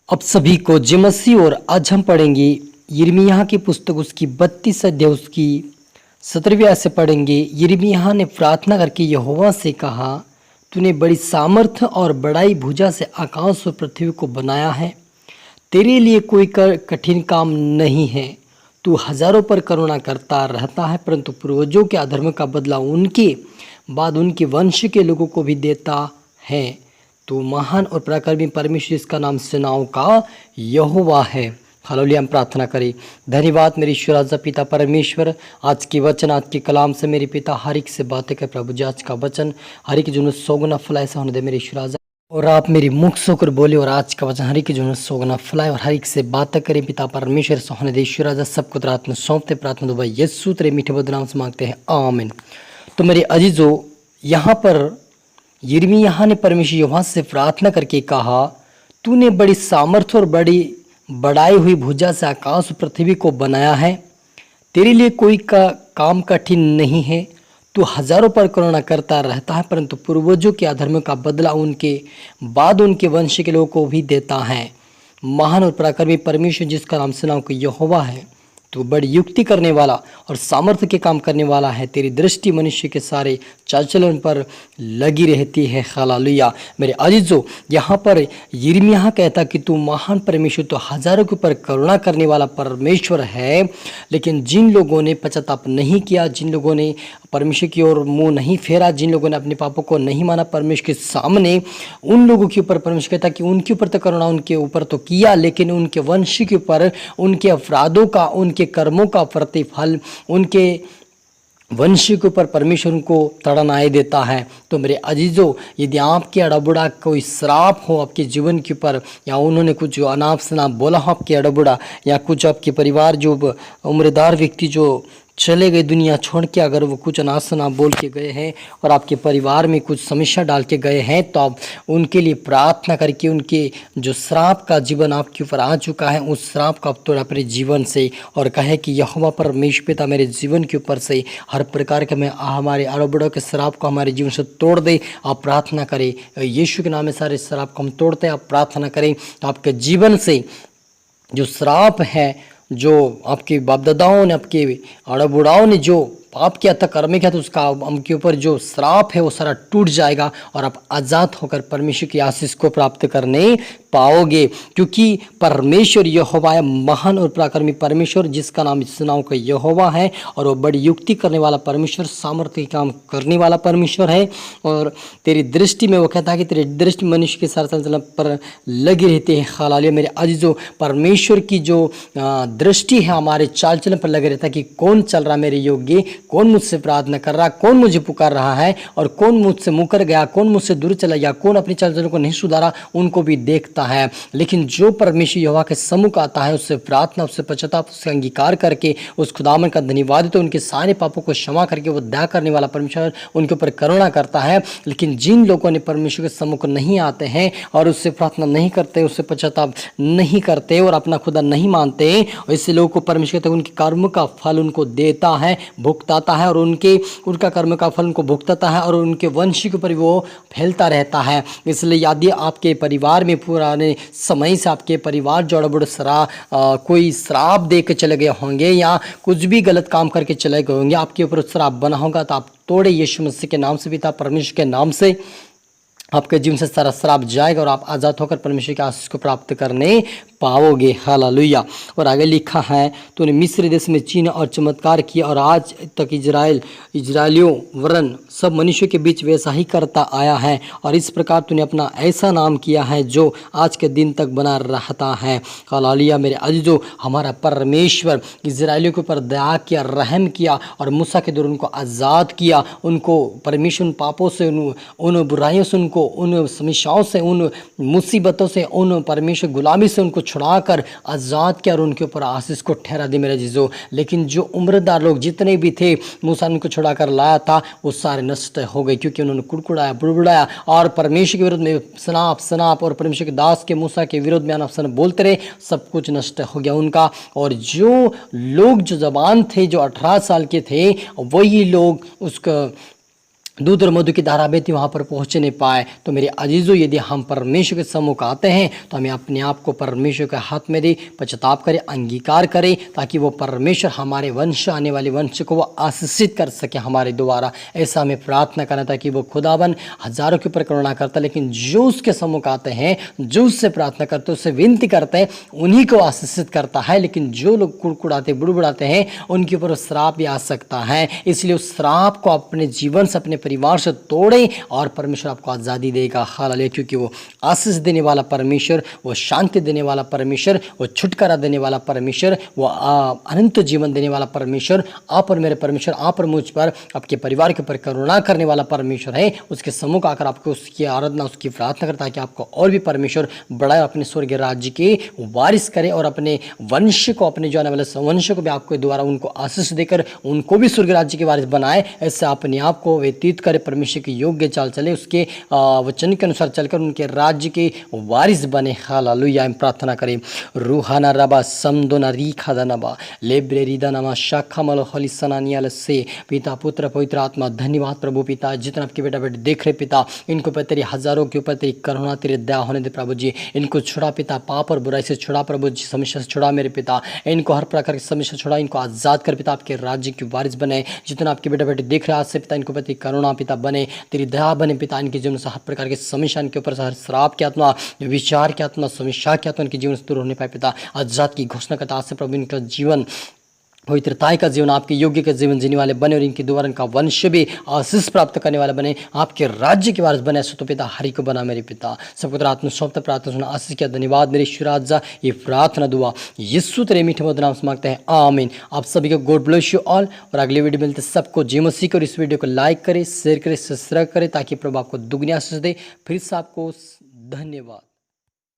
अब सभी को जय मसीह। और आज हम पढ़ेंगे यिर्मयाह की पुस्तक उसकी 32 अध्याय उसकी 17वीं आयत से पढ़ेंगे। यिर्मयाह ने प्रार्थना करके यहोवा से कहा, तूने बड़ी सामर्थ और बड़ाई भुजा से आकाश और पृथ्वी को बनाया है। तेरे लिए कोई कठिन काम नहीं है। तू हजारों पर करुणा करता रहता है, परंतु पूर्वजों के अधर्म का बदला उनके बाद उनके वंश के लोगों को भी देता है। तू महान और पराक्रमी परमेश्वर, इसका नाम सेनाओं का यहोवा है। हालेलुया। हम प्रार्थना करें। धन्यवाद मेरे ईश्वर राजा पिता परमेश्वर, आज के वचन आज के कलाम से मेरे पिता हर एक से बातें कर प्रभु जी। आज का वचन हर एक जो सौगुना फल ऐसा होने दे मेरे ईश्वर राजा, और आप मेरी मुख सोकर बोले और आज का वचन हर एक जो सोगना फलाए और हर एक से बातें करें पिता परमेश्वर सोहने दे ईश्वर राजा। सबको तेरे हाथ में सौंपते प्रार्थना दो भाई यीशु तेरे मीठे बदनाम से मांगते हैं, आमीन। तो मेरे अजीजों, यहाँ पर यिर्मयाह ने परमेश्वर यहोवा से प्रार्थना करके कहा, तूने बड़ी सामर्थ्य और बड़ी बढ़ाई हुई भुजा से आकाश और पृथ्वी को बनाया है। तेरे लिए कोई काम कठिन नहीं है। तू हजारों पर करुणा करता रहता है, परंतु पूर्वजों के अधर्म का बदला उनके बाद उनके वंश के लोगों को भी देता है। महान और पराक्रमी परमेश्वर, जिसका नाम सेनाओं का यहोवा है, तू बड़ी युक्ति करने वाला और सामर्थ्य के काम करने वाला है। तेरी दृष्टि मनुष्य के सारे चाल चलन पर लगी रहती है। हालेलुया। मेरे अजीजों, यहाँ पर यिर्मयाह कहता कि तू महान परमेश्वर, तो हजारों के ऊपर करुणा करने वाला परमेश्वर है। लेकिन जिन लोगों ने पश्चाताप नहीं किया, जिन लोगों ने परमेश्वर की ओर मुंह नहीं फेरा, जिन लोगों ने अपने पापों को नहीं माना परमेश्वर के सामने, उन लोगों के ऊपर परमेश्वर कहता कि उनके ऊपर तो करुणा उनके ऊपर तो किया, लेकिन उनके वंश के ऊपर उनके अपराधों का, उनके कर्मों का प्रतिफल उनके वंश के ऊपर परमेश्वर उनको तड़नाए देता है। तो मेरे अजीजों, यदि आपके अड़बुड़ा कोई श्राप हो आपके जीवन के ऊपर, या उन्होंने कुछ अनाप शनाप बोला हो आपके अड़बुड़ा, या कुछ आपके परिवार जो उम्रदार व्यक्ति जो चले गए दुनिया छोड़ के, अगर वो कुछ अनाप शनाप बोल के गए हैं और आपके परिवार में कुछ समस्या डाल के गए हैं, तो आप उनके लिए प्रार्थना करके उनके जो श्राप का जीवन आपके ऊपर आ चुका है, उस श्राप को आप तोड़ अपने जीवन से, और कहे कि यहोवा परमेश्वर पिता मेरे जीवन के ऊपर से हर प्रकार के मैं हमारे अड़बड़ों के श्राप को हमारे जीवन से तोड़ दे। आप प्रार्थना करें, यीशु के नाम में सारे श्राप को हम तोड़ते हैं। आप प्रार्थना करें, आपके जीवन से जो श्राप है, जो आपके बाप दादाओं ने, आपके अड़बुड़ाओं ने जो पाप किया था, कर्म किया था, उसका उनके ऊपर जो श्राप है वो सारा टूट जाएगा और आप आज़ाद होकर परमेश्वर की आशीष को प्राप्त करने पाओगे। क्योंकि परमेश्वर यहोवा है, महान और पराक्रमी परमेश्वर, जिसका नाम सेनाओं का यहोवा है, और वो बड़ी युक्ति करने वाला परमेश्वर, सामर्थ्य काम करने वाला परमेश्वर है। और तेरी दृष्टि में वो कहता है कि तेरी दृष्टि मनुष्य के सारे चलन पर लगी रहती है। हालेलुया। मेरे अजीजों, परमेश्वर की जो दृष्टि है हमारे चाल चलन पर लगे रहता है कि कौन चल रहा मेरे योग्य, कौन मुझसे प्रार्थना कर रहा, कौन मुझे पुकार रहा है, और कौन मुझसे मुकर गया, कौन मुझसे दूर चला गया, कौन अपनी चाल चलन को नहीं सुधारा, उनको भी देखता है। लेकिन जो परमेश्वर यहोवा के सम्मुख आता है, उससे प्रार्थना, उससे पश्चाताप, उससे अंगीकार करके उस खुदावन का धन्यवाद, तो उनके सारे पापों को क्षमा करके वो दया करने वाला परमेश्वर उनके ऊपर करुणा करता है। लेकिन जिन लोगों ने परमेश्वर के सम्मुख नहीं आते हैं और उससे प्रार्थना नहीं करते, उससे पश्चाताप नहीं करते और अपना खुदा नहीं मानते, ऐसे लोगों को परमेश्वर तक उनके कर्म का फल उनको देता है, भुगताता है, और उनका कर्म का फल उनको भुगताता है, और उनके वंश के ऊपर वो फैलता रहता है। इसलिए यदि आपके परिवार में पुराने समय से आपके परिवार जो अड़बड़ कोई श्राप दे के चले गए होंगे, या कुछ भी गलत काम करके चले गए होंगे, आपके ऊपर श्राप बना होगा, तो आप तोड़े यीशु मसीह के नाम से, पिता परमेश्वर के नाम से आपके जीवन से सारा श्राप जाएगा और आप आज़ाद होकर परमेश्वर की आशीष को प्राप्त करने पाओगे। हालेलुया। और आगे लिखा है, तूने मिस्र देश में चिन्ह और चमत्कार किया, और आज तक इजराइलियों वरन सब मनुष्यों के बीच वैसा ही करता आया है, और इस प्रकार तूने अपना ऐसा नाम किया है जो आज के दिन तक बना रहता है। हालेलुया। मेरे अजीजों, हमारा परमेश्वर इजराइलियों के ऊपर दया किया, रहम किया, और मूसा के द्वारा उनको आज़ाद किया। उनको परमेश्वर उन पापों से, उन बुराइयों से, उन समस्याओं से, उन मुसीबतों से, उन परमेश्वर गुलामी से उनको छुड़ाकर आज़ाद किया और उनके ऊपर आशीष को ठहरा दी मेरे जीजो। लेकिन जो उम्रदार लोग जितने भी थे, मूसा उनको छुड़ाकर लाया था, वो सारे नष्ट हो गए, क्योंकि उन्होंने कुड़कुड़ाया, बुड़बुड़ाया और परमेश्वर के विरुद्ध में सनाप और परमेश्वर के दास के मूसा के विरुद्ध में अनाप शनाप बोलते रहे, सब कुछ नष्ट हो गया उनका। और जो लोग जो जवान थे, जो 18 साल के थे, वही लोग उसका दूध और मधु की धारा बहती वहाँ पर पहुँच नहीं पाए। तो मेरे अजीजों, यदि हम परमेश्वर के सम्मुख आते हैं तो हमें अपने आप को परमेश्वर के हाथ में दे, पश्चाताप करें, अंगीकार करें, ताकि वो परमेश्वर हमारे वंश, आने वाले वंश को वो आशीषित कर सके हमारे द्वारा। ऐसा हमें प्रार्थना करना था कि वो खुदावन हजारों के ऊपर करुणा करता, लेकिन जो उसके सम्मुख आते हैं, जो उससे प्रार्थना करते हैं, उससे विनती करते हैं, उन्हीं को आशीषित करता है। लेकिन जो लोग कुड़कुड़ाते बुड़बुड़ाते हैं, उनके ऊपर श्राप भी आ सकता है। इसलिए उस श्राप को अपने जीवन से, अपने परिवार से तोड़ें और परमेश्वर आपको आज़ादी देगा। हालेलुया। क्योंकि वो आशीष देने वाला परमेश्वर, वो शांति देने वाला परमेश्वर, वो छुटकारा देने वाला परमेश्वर, वो अनंत जीवन देने वाला परमेश्वर, आप और मेरे परमेश्वर, आप और मुझ पर, आपके परिवार के ऊपर करुणा करने वाला परमेश्वर है। उसके सम्मुख आकर आपको उसकी आराधना, उसकी प्रार्थना करता है कि आपको और भी परमेश्वर बढ़ाए, अपने स्वर्ग राज्य के वारिस करे और अपने वंश को, अपने जो आने वाले वंश को भी आपके द्वारा उनको आशीष देकर उनको भी स्वर्ग राज्य के वारिस बनाए। ऐसे अपने आप को व्यतीत करे, परमेश्वर के योग्य चाल चले, उसके वचन के अनुसार चलकर उनके राज्य के वारिस बने। हालेलुया। हम प्रार्थना करें। रूहाना रबा समदोना रीखा दनबा लेब्रेरी दनमा शाखा मल हलिसनानियल से पिता, पुत्र, पवित्र आत्मा, धन्यवाद प्रभु पिता, जितना आपके बेटा बेटे देख रहे पिता, इनको पर तेरी हजारों के ऊपर तेरी करुणा, तेरी दया होने दे प्रभु जी। इनको छुड़ा पिता, पाप और बुराई से छुड़ा प्रभु जी, समस्या से छुड़ा मेरे पिता, इनको हर प्रकार की समस्या छुड़ा, इनको आजाद कर पिता, आपके राज्य की वारिस बने। जितना आपके बेटा बेटे देख रहे आज से पिता, इनको पर तेरी करुणा पिता बने, तेरी दया बने पिता, इनके जीवन से हर प्रकार की समस्या, इनके ऊपर से हर श्राप की आत्मा, विचार की आत्मा, समस्या की आत्मा इनके जीवन से दूर होने पाए पिता। आजाद की घोषणा करता आज से प्रभु, इनका जीवन पवित्रताई का जीवन, आपके योग्य का जीवन जीने वाले बने और इनके द्वारा इनका वंश भी आशीष प्राप्त करने वाले बने, आपके राज्य के वारिस बने। तो पिता हरि को बना मेरे पिता, सबको आत्म सौंपता प्रार्थना सुना, आशीष किया, धन्यवाद मेरे ईश्वराजा। ये प्रार्थना दुआ यीशु तेरे मीठे मधुर नाम से मांगते हैं, आमीन। आप सभी को गॉड ब्लेस यू ऑल। और अगले वीडियो मिलते सबको जय मसीह को। इस वीडियो को लाइक करें, शेयर करें, सब्सक्राइब करें, ताकि प्रभु आपको दुगनी आशीष दे। फिर से आपको धन्यवाद।